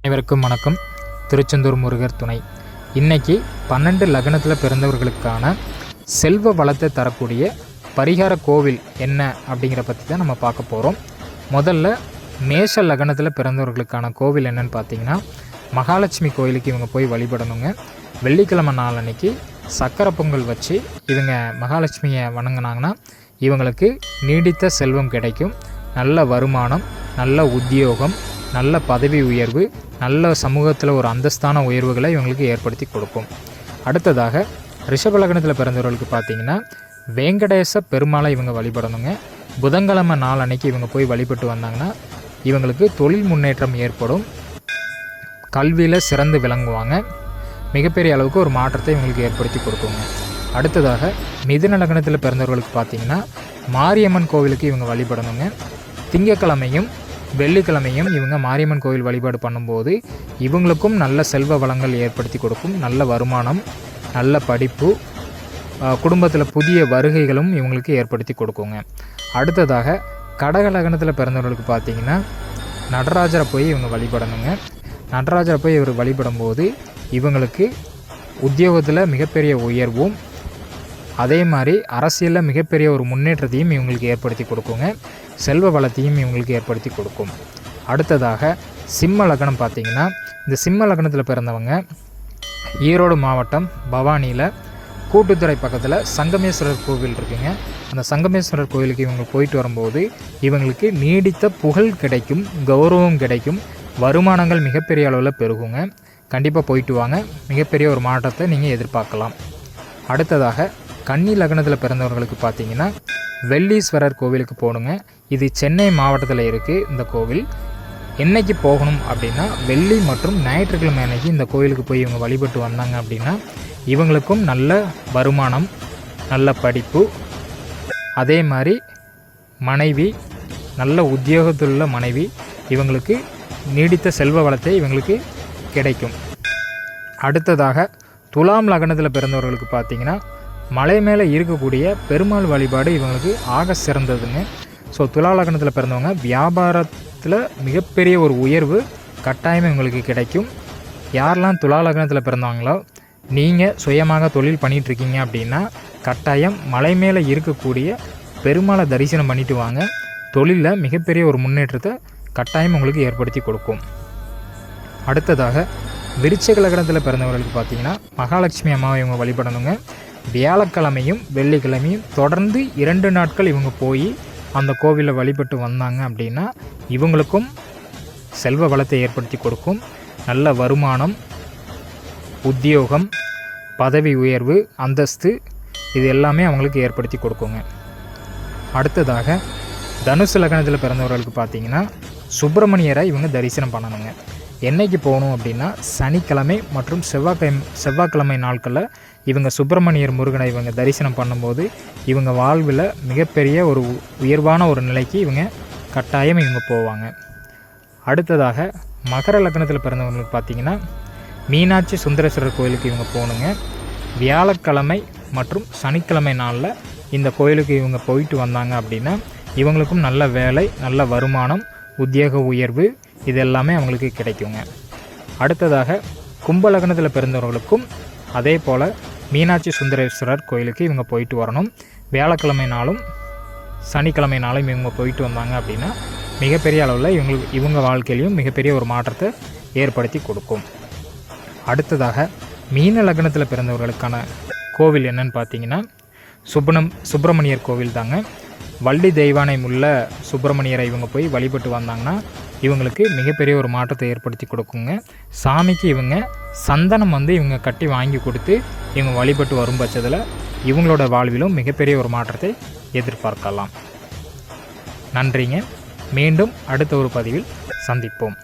அனைவருக்கும் வணக்கம். திருச்செந்தூர் முருகர் துணை. இன்றைக்கி 12 லக்னத்தில் பிறந்தவர்களுக்கான செல்வ வளத்தை தரக்கூடிய பரிகார கோவில் என்ன அப்படிங்கிற பற்றி தான் நம்ம பார்க்க போகிறோம். முதல்ல மேஷ லக்னத்தில் பிறந்தவர்களுக்கான கோவில் என்னன்னு பார்த்தீங்கன்னா, மகாலட்சுமி கோயிலுக்கு இவங்க போய் வழிபடணுங்க. வெள்ளிக்கிழமை நாள் அன்னைக்கு சக்கரை பொங்கல் வச்சு இவங்க மகாலட்சுமியை வணங்கினாங்கன்னா இவங்களுக்கு நீடித்த செல்வம் கிடைக்கும். நல்ல வருமானம், நல்ல உத்தியோகம், நல்ல பதவி உயர்வு, நல்ல சமூகத்தில் ஒரு அந்தஸ்தான உயர்வுகளை இவங்களுக்கு ஏற்படுத்தி கொடுக்கும். அடுத்ததாக ரிஷப லக்னத்தில் பிறந்தவர்களுக்கு பார்த்திங்கன்னா, வெங்கடேச பெருமாளை இவங்க வழிபடணுங்க. புதன்கிழமை நாள் அன்னைக்கு இவங்க போய் வழிபட்டு வந்தாங்கன்னா இவங்களுக்கு தொழில் முன்னேற்றம் ஏற்படும். கல்வியில் சிறந்து விளங்குவாங்க. மிகப்பெரிய அளவுக்கு ஒரு மாற்றத்தை இவங்களுக்கு ஏற்படுத்தி கொடுக்குங்க. அடுத்ததாக மிதுன லக்னத்தில் பிறந்தவர்களுக்கு பார்த்திங்கன்னா, மாரியம்மன் கோவிலுக்கு இவங்க வழிபடணுங்க. திங்கக்கிழமையும் வெள்ளிக்கிழமையும் இவங்க மாரியம்மன் கோவில் வழிபாடு பண்ணும்போது இவங்களுக்கும் நல்ல செல்வ வளங்கள் ஏற்படுத்தி கொடுக்கும். நல்ல வருமானம், நல்ல படிப்பு, குடும்பத்தில் புதிய வருகைகளும் இவங்களுக்கு ஏற்படுத்தி கொடுக்குங்க. அடுத்ததாக கடக லக்னத்தில் பிறந்தவர்களுக்கு பார்த்திங்கன்னா, நடராஜரை போய் இவங்க வழிபடணுங்க. நடராஜரை போய் இவர் வழிபடும்போது இவங்களுக்கு உத்தியோகத்தில் மிகப்பெரிய உயர்வும், அதே மாதிரி அரசியலில் மிகப்பெரிய ஒரு முன்னேற்றத்தையும் இவங்களுக்கு ஏற்படுத்தி கொடுக்குங்க. செல்வ வளத்தையும் இவங்களுக்கு ஏற்படுத்தி கொடுக்கும். அடுத்ததாக சிம்ம லக்னம் பார்த்திங்கன்னா, இந்த சிம்ம லக்னத்தில் பிறந்தவங்க ஈரோடு மாவட்டம் பவானியில் கூட்டுத்துறை பக்கத்தில் சங்கமேஸ்வரர் கோவில் இருக்குங்க. அந்த சங்கமேஸ்வரர் கோவிலுக்கு இவங்க போயிட்டு வரும்போது இவங்களுக்கு நீடித்த புகழ் கிடைக்கும், கௌரவம் கிடைக்கும், வருமானங்கள் மிகப்பெரிய அளவில் பெருகுங்க. கண்டிப்பாக போயிட்டு வாங்க. மிகப்பெரிய ஒரு மாற்றத்தை நீங்கள் எதிர்பார்க்கலாம். அடுத்ததாக கன்னி லக்னத்தில் பிறந்தவர்களுக்கு பார்த்திங்கன்னா, வெள்ளீஸ்வரர் கோவிலுக்கு போகணுங்க. இது சென்னை மாவட்டத்தில் இருக்குது. இந்த கோவில் என்றைக்கு போகணும் அப்படின்னா, வெள்ளி மற்றும் ஞாயிற்றுக்கிழமை அன்னைக்கு இந்த கோவிலுக்கு போய் இவங்க வழிபட்டு வந்தாங்க அப்படின்னா இவங்களுக்கும் நல்ல வருமானம், நல்ல படிப்பு, அதே மாதிரி மனைவி, நல்ல உத்தியோகத்துள்ள மனைவி, இவங்களுக்கு நீடித்த செல்வ வளத்தை இவங்களுக்கு கிடைக்கும். அடுத்ததாக துலாம் லக்னத்தில் பிறந்தவர்களுக்கு பார்த்திங்கன்னா, மலை மேலே இருக்கக்கூடிய பெருமாள் வழிபாடு இவங்களுக்கு ஆக சிறந்ததுங்க. ஸோ துலா லக்னத்தில் பிறந்தவங்க வியாபாரத்தில் மிகப்பெரிய ஒரு உயர்வு கட்டாயம் இவங்களுக்கு கிடைக்கும். யாரெல்லாம் துலா லக்னத்தில் பிறந்தவங்களோ நீங்கள் சுயமாக தொழில் பண்ணிகிட்ருக்கீங்க அப்படின்னா கட்டாயம் மலை மேலே இருக்கக்கூடிய பெருமாளை தரிசனம் பண்ணிட்டு வாங்க. தொழிலில் மிகப்பெரிய ஒரு முன்னேற்றத்தை கட்டாயம் உங்களுக்கு ஏற்படுத்தி கொடுக்கும். அடுத்ததாக விருச்சிக லக்னத்தில் பிறந்தவர்களுக்கு பார்த்திங்கன்னா, மகாலட்சுமி அம்மாவை இவங்க வழிபடணுங்க. வியாழக்கிழமையும் வெள்ளிக்கிழமையும் தொடர்ந்து 2 நாட்கள் இவங்க போய் அந்த கோவிலில் வழிபட்டு வந்தாங்க அப்படின்னா இவங்களுக்கும் செல்வ வளத்தை ஏற்படுத்தி கொடுக்கும். நல்ல வருமானம், உத்தியோகம், பதவி உயர்வு, அந்தஸ்து, இது எல்லாமே அவங்களுக்கு ஏற்படுத்தி கொடுக்குங்க. அடுத்ததாக தனுசு லக்னத்தில் பிறந்தவர்களுக்கு பார்த்திங்கன்னா, சுப்பிரமணியரை இவங்க தரிசனம் பண்ணணுங்க. என்றைக்கு போகணும் அப்படின்னா, சனிக்கிழமை மற்றும் செவ்வாய்க்கிழமை நாட்களில் இவங்க சுப்பிரமணியர் முருகனை இவங்க தரிசனம் பண்ணும்போது இவங்க வாழ்வில் மிகப்பெரிய ஒரு உயர்வான ஒரு நிலைக்கு இவங்க கட்டாயம் இவங்க போவாங்க. அடுத்ததாக மகர லக்னத்தில் பிறந்தவங்களுக்கு பார்த்திங்கன்னா, மீனாட்சி சுந்தரேஸ்வரர் கோயிலுக்கு இவங்க போகணுங்க. வியாழக்கிழமை மற்றும் சனிக்கிழமை நாளில் இந்த கோயிலுக்கு இவங்க போயிட்டு வந்தாங்க அப்படின்னா இவங்களுக்கும் நல்ல வேலை, நல்ல வருமானம், உத்தியோக உயர்வு, இது எல்லாமே அவங்களுக்கு கிடைக்குங்க. அடுத்ததாக கும்ப லக்னத்தில் பிறந்தவர்களுக்கும் அதே போல் மீனாட்சி சுந்தரேஸ்வரர் கோயிலுக்கு இவங்க போயிட்டு வரணும். வியாழக்கிழமை நாளும் சனிக்கிழமை நாளும் இவங்க போயிட்டு வந்தாங்க அப்படின்னா மிகப்பெரிய அளவில் இவங்க வாழ்க்கையிலையும் மிகப்பெரிய ஒரு மாற்றத்தை ஏற்படுத்தி கொடுக்கும். அடுத்ததாக மீன லக்னத்தில் பிறந்தவர்களுக்கான கோவில் என்னன்னு பார்த்தீங்கன்னா, சுப்பிரமணியர் கோவில் தாங்க. வள்ளி தெய்வானை உள்ள சுப்பிரமணியரை இவங்க போய் வழிபட்டு வந்தாங்கன்னா இவங்களுக்கு மிகப்பெரிய ஒரு மாற்றத்தை ஏற்படுத்தி கொடுக்குங்க. சாமிக்கு இவங்க சந்தனம் இவங்க கட்டி வாங்கி கொடுத்து இவங்க வழிபட்டு வரும் பட்சத்தில் இவங்களோட வாழ்விலும் மிகப்பெரிய ஒரு மாற்றத்தை எதிர்பார்க்கலாம். நன்றிங்க. மீண்டும் அடுத்த ஒரு பதிவில் சந்திப்போம்.